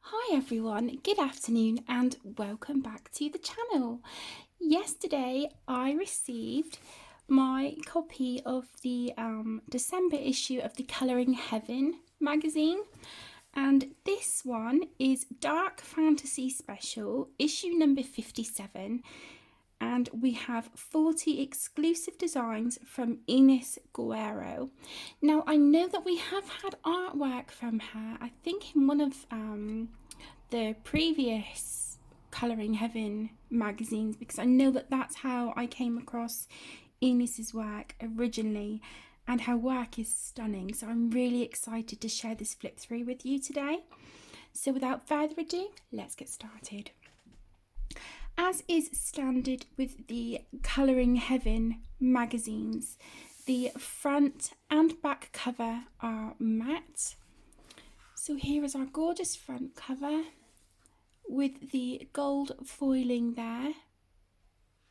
Hi everyone, good afternoon and welcome back to the channel. Yesterday I received my copy of the December issue of the Colouring Heaven magazine, and this one is Dark Fantasy Special, issue number 57, and we have 40 exclusive designs from Ines Guerrero. Now, I know that we have had artwork from her, I think in one of the previous Colouring Heaven magazines, because I know that that's how I came across Ines's work originally, and her work is stunning. So I'm really excited to share this flip through with you today. So without further ado, let's get started. As is standard with the Colouring Heaven magazines, the front and back cover are matte. So here is our gorgeous front cover with the gold foiling there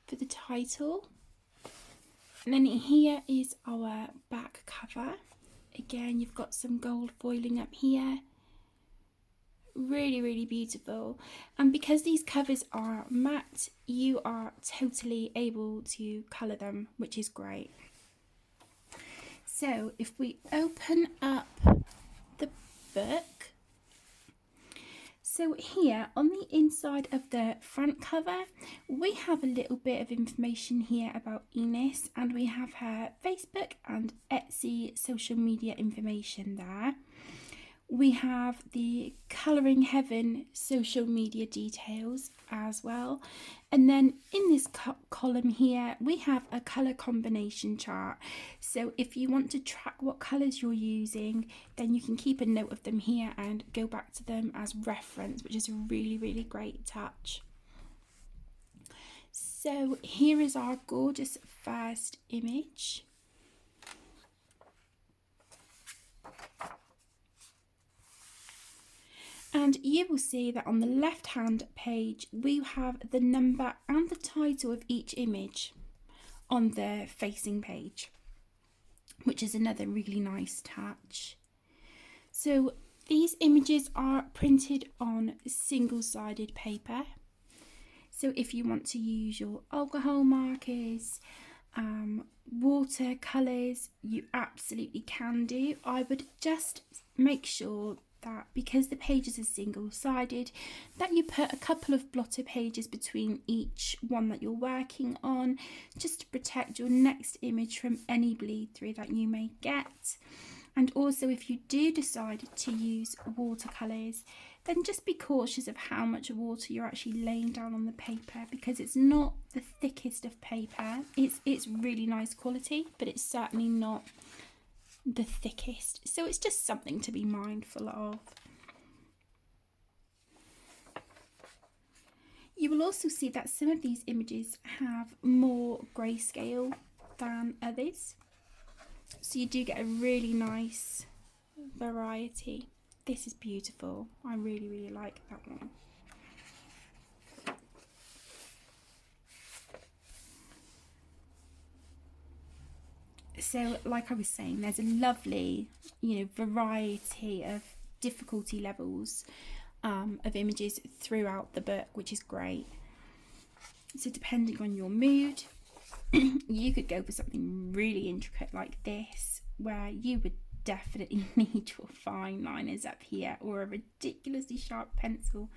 for the title. And then here is our back cover. Again, you've got some gold foiling up here. Really, really beautiful. And because these covers are matte, you are totally able to colour them, which is great. So if we open up the book, so here on the inside of the front cover, we have a little bit of information here about Ines, and we have her Facebook and Etsy social media information there. We have the Colouring Heaven social media details as well. And then in this column here, we have a colour combination chart. So if you want to track what colours you're using, then you can keep a note of them here and go back to them as reference, which is a really, really great touch. So here is our gorgeous first image. And you will see that on the left hand page we have the number and the title of each image on the facing page, which is another really nice touch. So these images are printed on single-sided paper. So if you want to use your alcohol markers, watercolours, you absolutely can do. I would just make sure that because the pages are single-sided, that you put a couple of blotter pages between each one that you're working on, just to protect your next image from any bleed through that you may get. And also, if you do decide to use watercolours, then just be cautious of how much water you're actually laying down on the paper, because it's not the thickest of paper. It's really nice quality, but it's certainly not the thickest. So it's just something to be mindful of. You will also see that some of these images have more grayscale than others. So you do get a really nice variety. This is beautiful. I really, really like that one. So like I was saying, there's a lovely, variety of difficulty levels of images throughout the book, which is great. So depending on your mood, you could go for something really intricate like this, where you would definitely need your fine liners up here or a ridiculously sharp pencil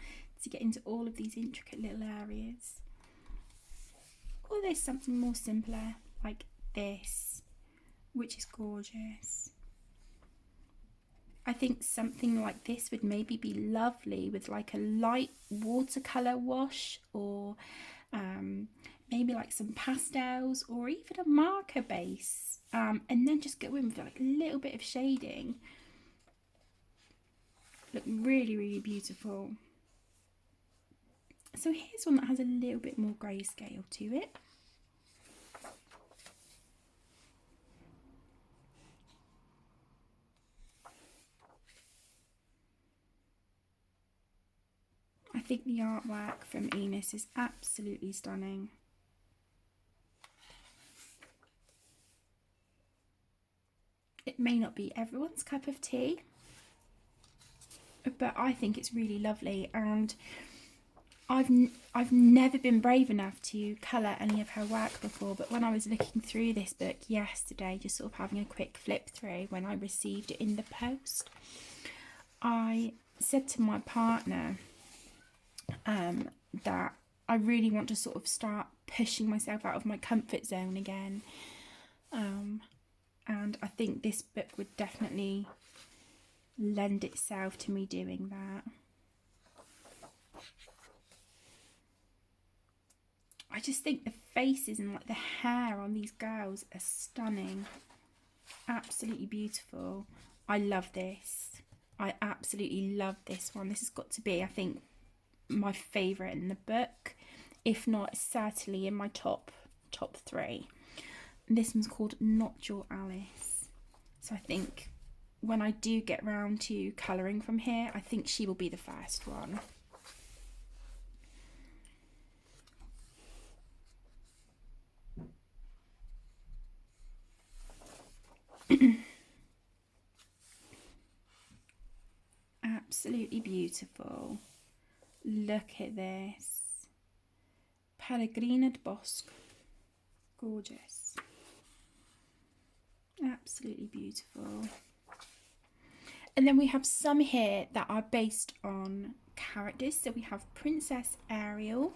to get into all of these intricate little areas. Or there's something more simpler like this, which is gorgeous. I think something like this would maybe be lovely with like a light watercolour wash, or maybe like some pastels, or even a marker base, and then just go in with like a little bit of shading. Look really, really beautiful. So here's one that has a little bit more grayscale to it. I think the artwork from Ines is absolutely stunning. It may not be everyone's cup of tea, but I think it's really lovely, and I've never been brave enough to colour any of her work before, but when I was looking through this book yesterday, just sort of having a quick flip through when I received it in the post, I said to my partner that I really want to sort of start pushing myself out of my comfort zone again, and I think this book would definitely lend itself to me doing that. I just think the faces and like the hair on these girls are stunning. Absolutely beautiful. I love this. I absolutely love this one. This has got to be, I think, my favourite in the book. If not, certainly in my top 3. And this one's called Not Your Alice. So I think when I do get round to colouring from here, I think she will be the first one. Absolutely beautiful. Look at this. Pellegrina de Bosque. Gorgeous. Absolutely beautiful. And then we have some here that are based on characters. So we have Princess Ariel,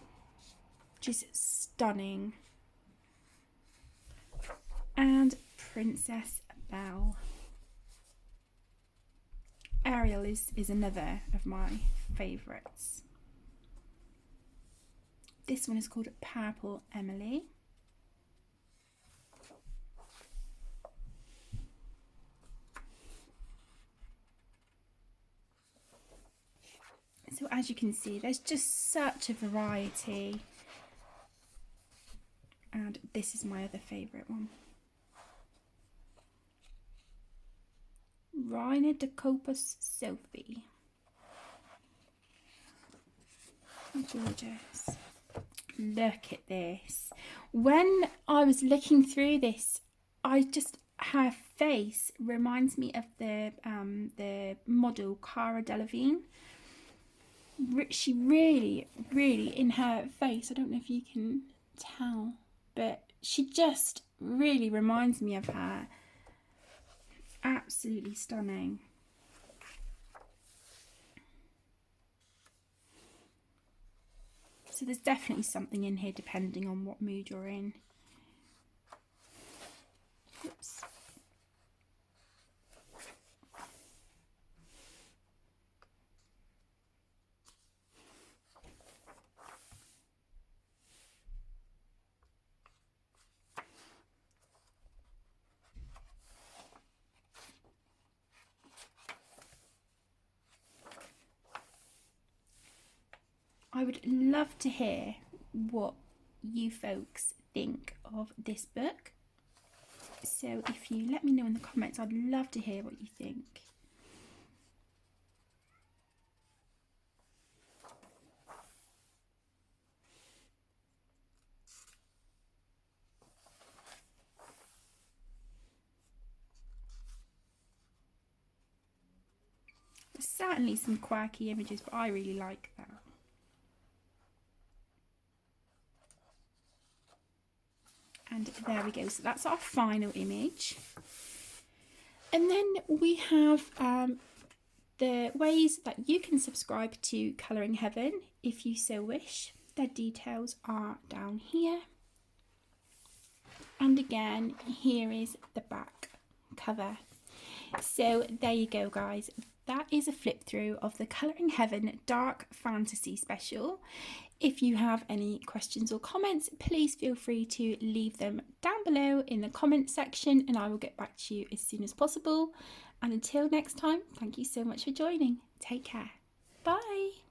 which is stunning, and Princess Belle. Ariel is another of my favourites. This one is called Purple Emily. So as you can see, there's just such a variety. And this is my other favourite one. Reina de Copas Sophie. Gorgeous. Look at this. When I was looking through this, her face reminds me of the model Cara Delevingne. She really, in her face, I don't know if you can tell, but she just really reminds me of her. Absolutely stunning. So there's definitely something in here depending on what mood you're in. Oops. I would love to hear what you folks think of this book. So if you let me know in the comments, I'd love to hear what you think. There's certainly some quirky images, but I really like that. And there we go. So that's our final image. And then we have the ways that you can subscribe to Colouring Heaven if you so wish. Their details are down here. And again, here is the back cover. So there you go, guys. That is a flip through of the Colouring Heaven Dark Fantasy Special. If you have any questions or comments, please feel free to leave them down below in the comment section and I will get back to you as soon as possible. And until next time, thank you so much for joining. Take care. Bye.